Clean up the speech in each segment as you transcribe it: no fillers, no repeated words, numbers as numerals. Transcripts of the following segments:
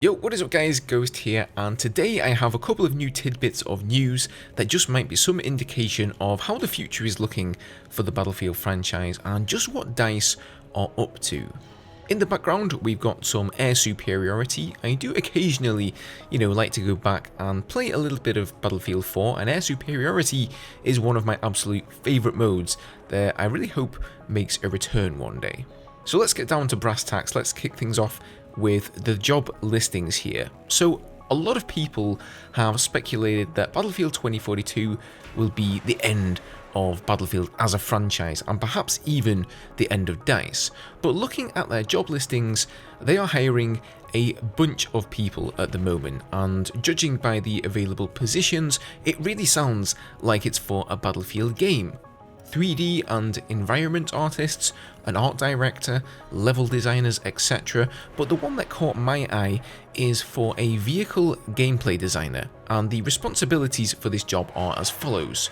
Yo, what is up guys, Ghost here, and today I have a couple of new tidbits of news that just might be some indication of how the future is looking for the Battlefield franchise and just what DICE are up to. In the background, we've got some air superiority. I do occasionally, like to go back and play a little bit of Battlefield 4, and air superiority is one of my absolute favourite modes that I really hope makes a return one day. So let's get down to brass tacks, let's kick things off with the job listings here. So a lot of people have speculated that Battlefield 2042 will be the end of Battlefield as a franchise and perhaps even the end of DICE. But looking at their job listings, they are hiring a bunch of people at the moment, and judging by the available positions, it really sounds like it's for a Battlefield game. 3D and environment artists, an art director, level designers, etc. But the one that caught my eye is for a vehicle gameplay designer, and the responsibilities for this job are as follows.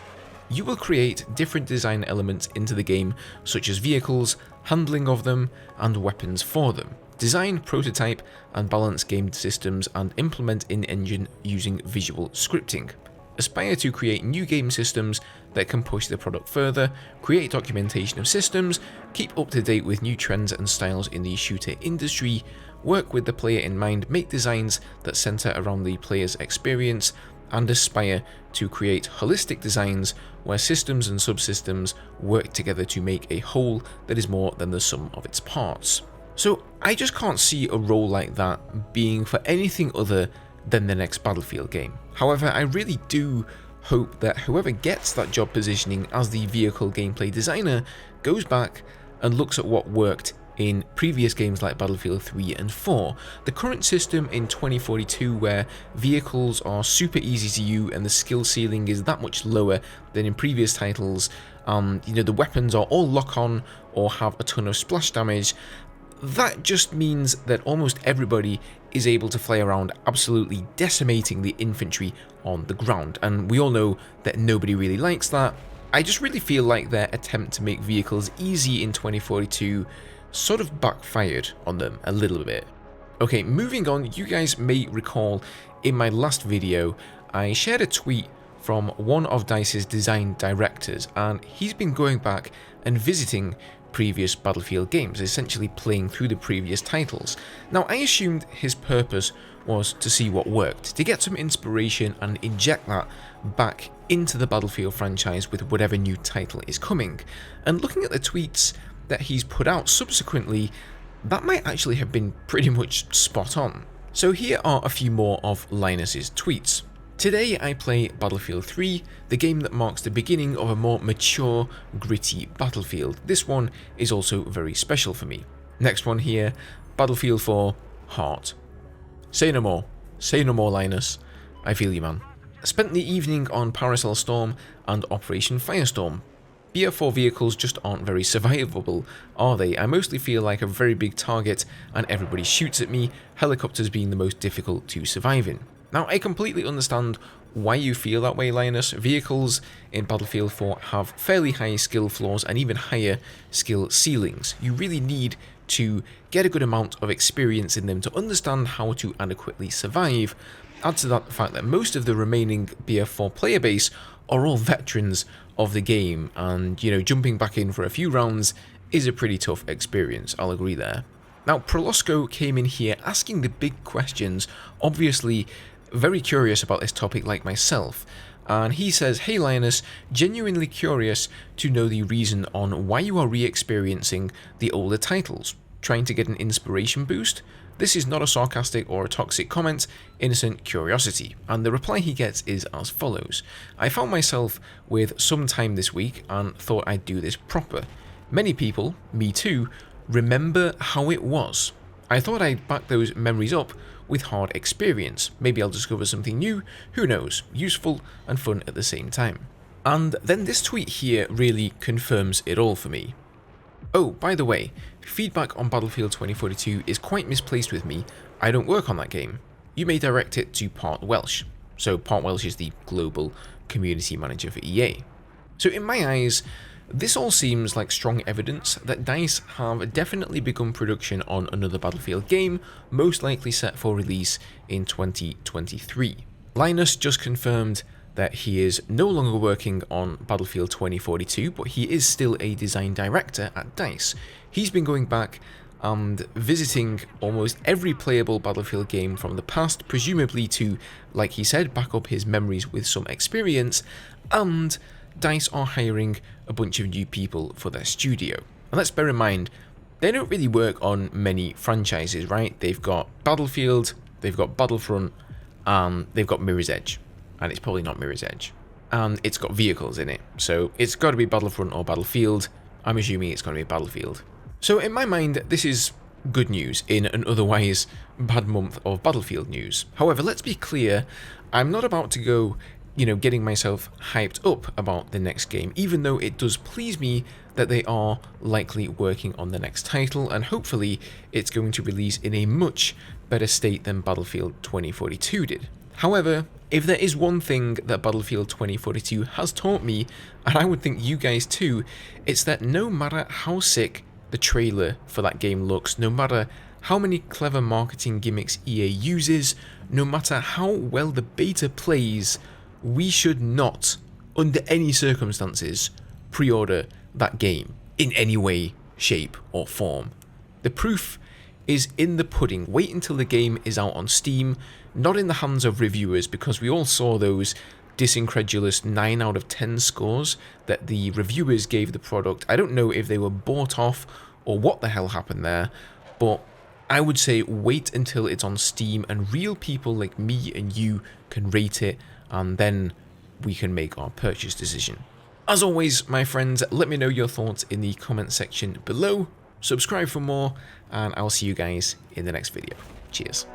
You will create different design elements into the game, such as vehicles, handling of them, and weapons for them. Design, prototype, and balance game systems and implement in-engine using visual scripting. Aspire to create new game systems that can push the product further, create documentation of systems, keep up to date with new trends and styles in the shooter industry, work with the player in mind, make designs that center around the player's experience, and aspire to create holistic designs where systems and subsystems work together to make a whole that is more than the sum of its parts. So I just can't see a role like that being for anything other than the next Battlefield game. However, I really do hope that whoever gets that job positioning as the vehicle gameplay designer goes back and looks at what worked in previous games like Battlefield 3 and 4. The current system in 2042 where vehicles are super easy to use and the skill ceiling is that much lower than in previous titles, the weapons are all lock-on or have a ton of splash damage, that just means that almost everybody is able to fly around absolutely decimating the infantry on the ground, and we all know that nobody really likes that. I just really feel like their attempt to make vehicles easy in 2042 sort of backfired on them a little bit. Okay, moving on, you guys may recall in my last video I shared a tweet from one of DICE's design directors, and he's been going back and visiting previous Battlefield games, essentially playing through the previous titles. Now, I assumed his purpose was to see what worked, to get some inspiration and inject that back into the Battlefield franchise with whatever new title is coming. And looking at the tweets that he's put out subsequently, that might actually have been pretty much spot on. So here are a few more of Linus's tweets. Today I play Battlefield 3, the game that marks the beginning of a more mature, gritty Battlefield. This one is also very special for me. Next one here, Battlefield 4, Heart. Say no more Linus. I feel you, man. Spent the evening on Paracel Storm and Operation Firestorm. BF4 vehicles just aren't very survivable, are they? I mostly feel like a very big target and everybody shoots at me, helicopters being the most difficult to survive in. Now, I completely understand why you feel that way, Linus. Vehicles in Battlefield 4 have fairly high skill floors and even higher skill ceilings. You really need to get a good amount of experience in them to understand how to adequately survive. Add to that the fact that most of the remaining BF4 player base are all veterans of the game, and, jumping back in for a few rounds is a pretty tough experience, I'll agree there. Now, Prolosco came in here asking the big questions, obviously very curious about this topic like myself, and he says, "Hey Linus, genuinely curious to know the reason on why you are re-experiencing the older titles. Trying to get an inspiration boost? This is not a sarcastic or a toxic comment, innocent curiosity." And the reply he gets is as follows. "I found myself with some time this week and thought I'd do this proper. Many people, me too, remember how it was. I thought I'd back those memories up with hard experience. Maybe I'll discover something new, who knows, useful and fun at the same time." And then this tweet here really confirms it all for me. "Oh, by the way, feedback on Battlefield 2042 is quite misplaced with me. I don't work on that game. You may direct it to Part Welsh." So Part Welsh is the global community manager for EA. So in my eyes, This all seems like strong evidence that DICE have definitely begun production on another Battlefield game, most likely set for release in 2023. Linus just confirmed that he is no longer working on Battlefield 2042, but he is still a design director at DICE. He's been going back and visiting almost every playable Battlefield game from the past, presumably to, like he said, back up his memories with some experience, and DICE are hiring a bunch of new people for their studio. And let's bear in mind, they don't really work on many franchises, right? They've got Battlefield, they've got Battlefront, and they've got Mirror's Edge. And it's probably not Mirror's Edge. And it's got vehicles in it, so it's got to be Battlefront or Battlefield. I'm assuming it's going to be Battlefield. So in my mind, this is good news in an otherwise bad month of Battlefield news. However, let's be clear, I'm not about to go, getting myself hyped up about the next game, even though it does please me that they are likely working on the next title, and hopefully it's going to release in a much better state than Battlefield 2042 did. However, if there is one thing that Battlefield 2042 has taught me, and I would think you guys too, it's that no matter how sick the trailer for that game looks, no matter how many clever marketing gimmicks EA uses, no matter how well the beta plays, we should not, under any circumstances, pre-order that game in any way, shape or form. The proof is in the pudding. Wait until the game is out on Steam, not in the hands of reviewers, because we all saw those disincredulous 9 out of 10 scores that the reviewers gave the product. I don't know if they were bought off or what the hell happened there, but I would say wait until it's on Steam and real people like me and you can rate it, and then we can make our purchase decision. As always, my friends, let me know your thoughts in the comment section below, subscribe for more, and I'll see you guys in the next video. Cheers.